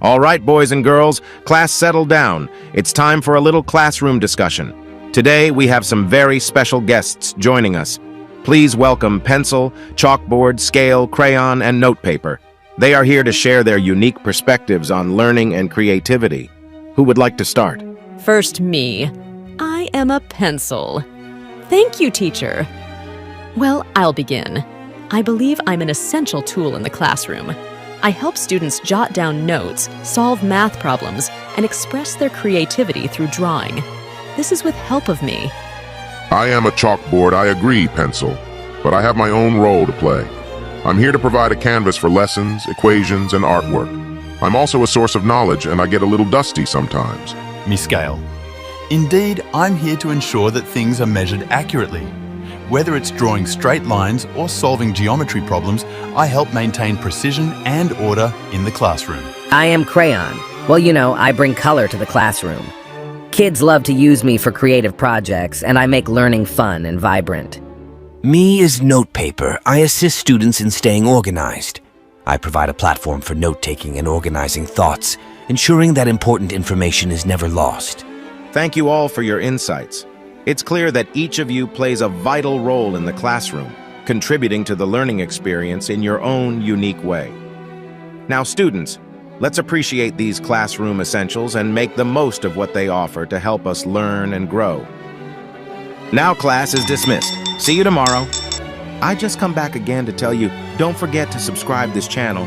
All right, boys and girls, class settle down. It's time for a little classroom discussion. Today, we have some very special guests joining us. Please welcome pencil, chalkboard, scale, crayon, and notepaper. They are here to share their unique perspectives on learning and creativity. Who would like to start? First, me. I am a pencil. Thank you, teacher. Well, I'll begin. I believe I'm an essential tool in the classroom. I help students jot down notes, solve math problems, and express their creativity through drawing. This is with help of me. I am a chalkboard, I agree, pencil, but I have my own role to play. I'm here to provide a canvas for lessons, equations, and artwork. I'm also a source of knowledge, and I get a little dusty sometimes. Me scale. Indeed, I'm here to ensure that things are measured accurately. Whether it's drawing straight lines or solving geometry problems, I help maintain precision and order in the classroom. I am crayon. Well, I bring color to the classroom. Kids love to use me for creative projects, and I make learning fun and vibrant. Me is notepaper. I assist students in staying organized. I provide a platform for note-taking and organizing thoughts, ensuring that important information is never lost. Thank you all for your insights. It's clear that each of you plays a vital role in the classroom, contributing to the learning experience in your own unique way. Now, students, let's appreciate these classroom essentials and make the most of what they offer to help us learn and grow. Now class is dismissed. See you tomorrow. I just come back again to tell you, don't forget to subscribe this channel